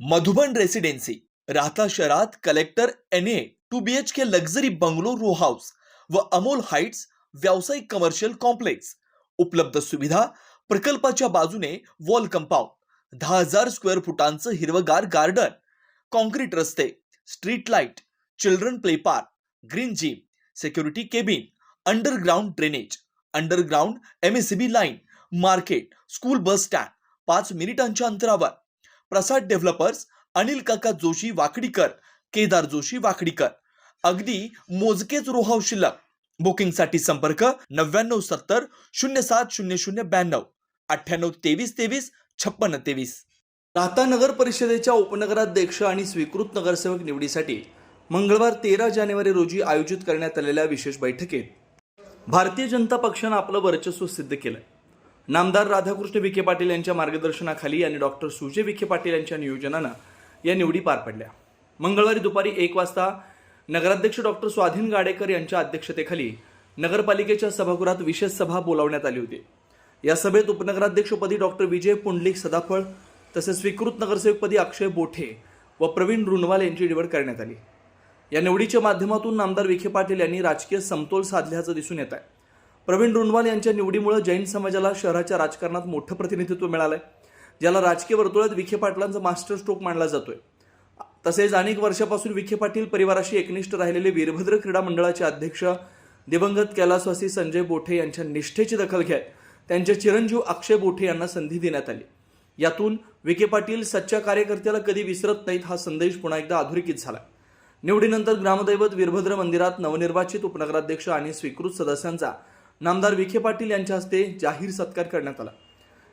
Madhuban residency Rahata शहरात collector NA 2 BHK luxury bungalow row house व Amol heights व्यावसायिक कमर्शियल कॉम्प्लेक्स. उपलब्ध सुविधा प्रकल्पाच्या बाजूने वॉल कंपाऊंड, 10,000 स्क्वेअर फुटांचं हिरवगार गार्डन, कॉन्क्रीट रस्ते, street light, children play park, green gym, security cabin, underground drainage, underground MSCB line, market, school bus stand 5 मिनिटांच्या अंतरावर. प्रसाद डेव्हलपर्स, अनिल काका जोशी वाकडीकर, केदार जोशी वाकडीकर. अगदी मोजकेच रो हाऊस शिल्लक. बुकिंगसाठी संपर्क 9970 070092 982323 5623. राहता नगर परिषदेच्या उपनगराध्यक्ष आणि स्वीकृत नगरसेवक निवडीसाठी मंगळवार 13 जानेवारी रोजी आयोजित करण्यात आलेल्या विशेष बैठकीत भारतीय जनता पक्षानं आपलं वर्चस्व सिद्ध केलं. नामदार राधाकृष्ण विखे पाटील यांच्या मार्गदर्शनाखाली आणि डॉक्टर सुजय विखे पाटील यांच्या नियोजनानं या निवडी पार पडल्या. मंगळवारी दुपारी 1 वाजता नगराध्यक्ष डॉक्टर स्वाधीन गाडेकर यांच्या अध्यक्षतेखाली नगरपालिकेच्या सभागृहात विशेष सभा बोलावण्यात आली होती. या सभेत उपनगराध्यक्षपदी डॉक्टर विजय पुंडलिक सदाफळ तसेच स्वीकृत नगरसेवकपदी अक्षय बोठे व प्रवीण रुनवाल यांची निवड करण्यात आली. या निवडीच्या माध्यमातून नामदार विखे पाटील यांनी राजकीय समतोल साधल्याचं दिसून येत आहे. प्रवीण रुनवाल यांच्या निवडीमुळे जैन समाजाला शहराच्या राजकारणात मोठं प्रतिनिधित्व मिळालंय, ज्याला राजकीय वर्तुळात विखे पाटलांचा मास्टर स्ट्रोक मानला जातोय. तसेच अनेक वर्षापासून विखे पाटील परिवाराशी एकनिष्ठ राहिलेले वीरभद्र क्रीडा मंडळाचे अध्यक्ष दिवंगत कैलासवासी संजय बोठे यांच्या निष्ठेची दखल घेत त्यांचे चिरंजीव अक्षय बोठे यांना संधी देण्यात आली. यातून विखे पाटील सच्च्या कार्यकर्त्याला कधी विसरत नाहीत हा संदेश पुन्हा एकदा अधोरेखित झाला. निवडीनंतर ग्रामदैवत वीरभद्र मंदिरात नवनिर्वाचित उपनगराध्यक्ष आणि स्वीकृत सदस्यांचा नामदार विखे पाटील यांच्या हस्ते जाहीर सत्कार करण्यात आला.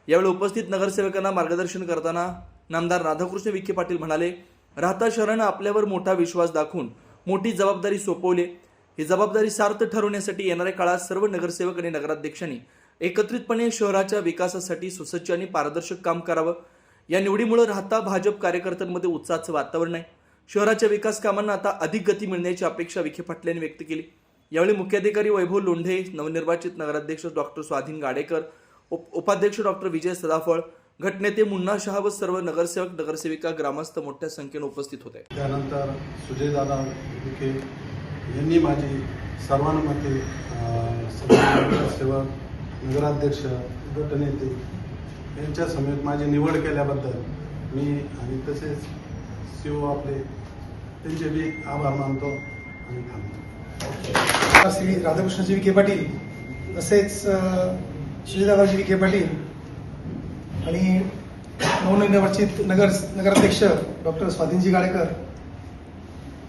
यावेळी उपस्थित नगरसेवकांना मार्गदर्शन करताना नामदार राधाकृष्ण विखे पाटील म्हणाले, राहता शहरानं आपल्यावर मोठा विश्वास दाखवून मोठी जबाबदारी सोपवली. ही जबाबदारी सार्थ ठरवण्यासाठी येणाऱ्या काळात सर्व नगरसेवक आणि नगराध्यक्षांनी एकत्रितपणे शहराच्या विकासासाठी सुसज्ज आणि पारदर्शक काम करावं. या निवडीमुळे राहता भाजप कार्यकर्त्यांमध्ये उत्साहाचं वातावरण आहे. शहराच्या विकास कामांना आता अधिक गती मिळण्याची अपेक्षा विखे पाटलांनी व्यक्त केली. यावेळी मुख्याधिकारी वैभव लोंढे, नवनिर्वाचित नगराध्यक्ष डॉक्टर स्वाधीन गाडेकर, उपाध्यक्ष डॉक्टर विजय सदाफळ, गटनेते मुन्ना शहा व सर्व नगरसेवक नगरसेविका ग्रामस्थ मोठ्या संख्येने उपस्थित होते. त्यानंतर सुजयदादा विखे यांनी माझी सर्वानुमते नगरसेवक, नगराध्यक्ष, गटनेते यांच्या समेत माझी निवड केल्याबद्दल मी आणि तसेच CEO आपले त्यांचे मी आभार मानतो आणि थांबतो. श्री राधाकृष्णजी विखे पाटील तसेच सुजयदादाजी विखे पाटील आणि नवनिर्वाचित नगराध्यक्ष डॉक्टर स्वाधीनजी गाडेकर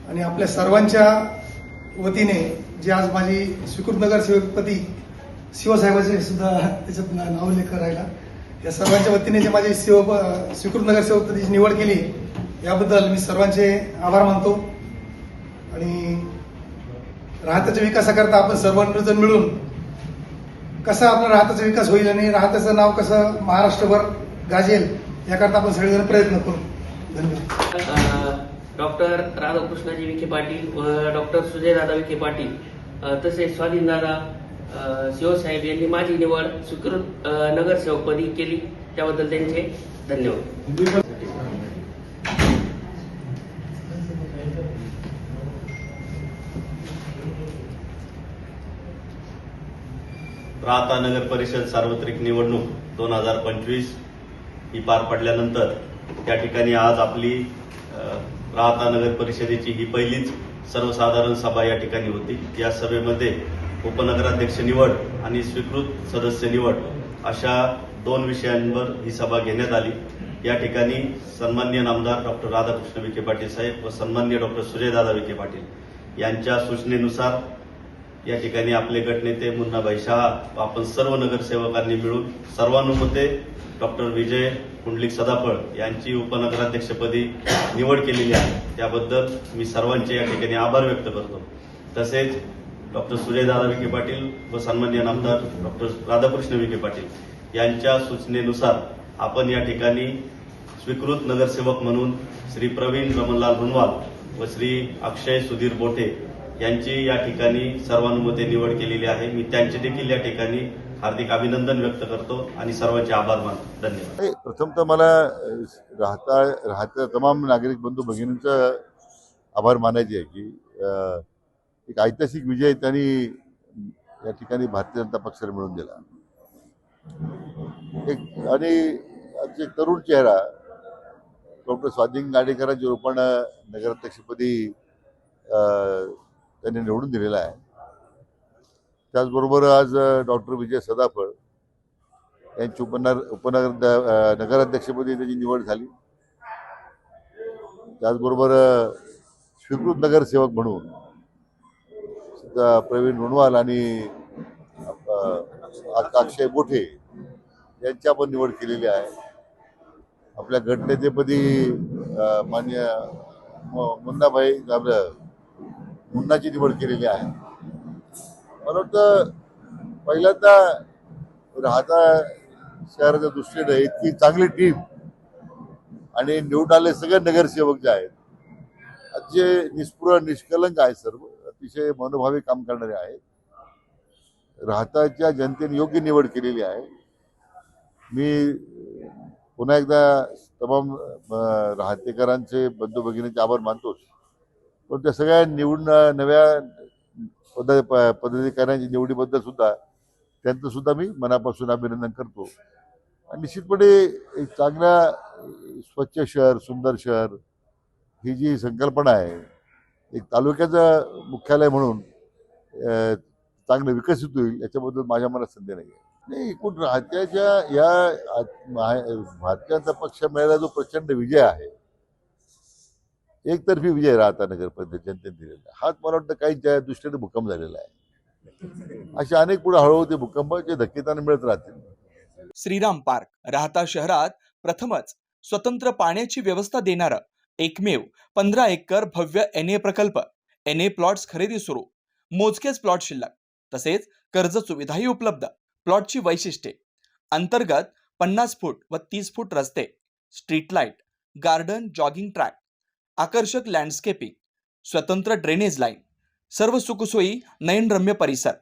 आणि आपल्या सर्वांच्या वतीने जे आज माझी स्वीकृत नगरसेवकपदी शिवसाहेबांचे सुद्धा त्याच्यात नावोल्लेख राहिला, या सर्वांच्या वतीने जे माझी स्वीकृत नगरसेवकपदीची निवड केली याबद्दल मी सर्वांचे आभार मानतो. आणि राहत्याच्या विकासाकरता आपण सर्वजण मिळून कसा आपला राहत्याचा विकास होईल आणि राहत्याचं नाव कसं महाराष्ट्रभर गाजेल याकरता आपण सगळेजण प्रयत्न करू. धन्यवाद. डॉक्टर राधाकृष्णजी विखे पाटील व डॉक्टर सुजयदादा विखे पाटील तसेच स्वाधीनदादा शिवसाहेब यांनी माझी निवड स्वीकृत नगरसेवकपदी केली, त्याबद्दल त्यांचे धन्यवाद. राहता नगर परिषद सार्वत्रिक निवडणूक 2025 ही पार पडल्यानंतर त्या ठिकाणी आज आपली राहता नगर परिषदेची ही पहिलीच सर्वसाधारण सभा या ठिकाणी होती. या सभेमध्ये उपनगराध्यक्ष निवड आणि स्वीकृत सदस्य निवड अशा 2 विषयांवर ही सभा घेण्यात आली. या ठिकाणी सन्माननीय नामदार डॉक्टर राधाकृष्ण विखे पाटील साहेब व सन्माननीय डॉक्टर सुजयदादा विखे पाटील यांच्या सूचनेनुसार या ठिकाणी आपले गटनेते मुन्नाभाई शहा व आपण सर्व नगरसेवकांनी मिळून सर्वानुमते डॉक्टर विजय पुंडलिक सदाफळ यांची उपनगराध्यक्षपदी निवड केलेली आहे. त्याबद्दल मी सर्वांचे या ठिकाणी आभार व्यक्त करतो. तसेच डॉक्टर सुजयदादा विखे पाटील व सन्माननीय नामदार डॉक्टर राधाकृष्ण विखे पाटील यांच्या सूचनेनुसार आपण या ठिकाणी स्वीकृत नगरसेवक म्हणून श्री प्रवीण रमणलाल रुनवाल व श्री अक्षय सुधीर बोठे यांची या ठिकाणी सर्वानुमते निवड केलेली आहे. मी त्यांची देखील या ठिकाणी हार्दिक अभिनंदन व्यक्त करतो आणि सर्वांचे आभार मानतो. धन्यवाद. प्रथमतः मला राहत्या तमाम नागरिक बंधू भगिनींचा आभार मानायचे आहे की एक ऐतिहासिक विजय त्यांनी या ठिकाणी भारतीय जनता पक्षाला मिळवून दिला. आणि आजचे तरुण चेहरा डॉक्टर स्वाधीन गाडेकरांचे रोपण नगराध्यक्षपदी त्यांनी निवडून दिलेला आहे. त्याचबरोबर आज डॉक्टर विजय सदाफळ यांची नगराध्यक्षपदी त्याची निवड झाली. त्याचबरोबर स्वीकृत नगरसेवक म्हणून प्रवीण लोणवाल आणि अक्षय बोठे यांची आपण निवड केलेली आहे. आपल्या गटनेतेपदी माननीय मुन्नाची निवड केलेली आहे. मला वाटतं पहिल्यांदा राहता शहराच्या दृष्टीने इतकी चांगली टीम आणि निवडून आले सगळे नगरसेवक जे आहेत जे निष्पुर निष्कलंक आहेत, सर्व अतिशय मनोभावी काम करणारे आहेत. राहताच्या जनतेने योग्य निवड केलेली आहे. मी पुन्हा एकदा तमाम राहतेकरांचे बंधू भगिनींचे आभार मानतोच, पण त्या सगळ्या नव्या पदाधिकाऱ्यांच्या निवडीबद्दल सुद्धा त्यांचं सुद्धा मी मनापासून अभिनंदन करतो. आणि निश्चितपणे एक चांगला स्वच्छ शहर, सुंदर शहर ही जी संकल्पना आहे, एक तालुक्याचं मुख्यालय म्हणून चांगलं विकसित होईल याच्याबद्दल माझ्या मनात संदेह नाही आहे. नाही, एकूण राहत्याच्या या भारतीय जनता पक्ष मिळालेला जो प्रचंड विजय आहे, एकतर्फी विजय राहता नगर परिषद जनतेने दिलेला, हाच मला वाटतं काहींच्या दृष्टीने भूकंप झालेला आहे. असे अनेक पुढे हळूहळू ते भूकंप जे धक्केताने मिळत राहतील. श्रीराम पार्क राहता शहरात प्रथमच स्वतंत्र पाण्याची व्यवस्था देणारं एकमेव 15 एकर भव्य NA प्रकल्प. NA प्लॉट्स खरेदी सुरू, मोजकेच प्लॉट शिल्लक, तसेच कर्ज सुविधाही उपलब्ध. प्लॉटची वैशिष्ट्ये: अंतर्गत 50 फूट व 30 फूट रस्ते, street light, garden, jogging track, आकर्षक लँडस्केपिंग, स्वतंत्र ड्रेनेज लाईन, सर्व सुखसोयी, नयनरम्य परिसर.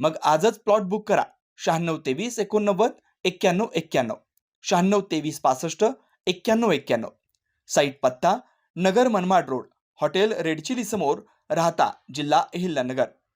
मग आजच प्लॉट बुक करा. 9623 89 91 91, 9623 65 91 91. साईट पत्ता: Nagar Manmad road, hotel red chilli समोर, राहता, जिल्हा अहिल्यानगर.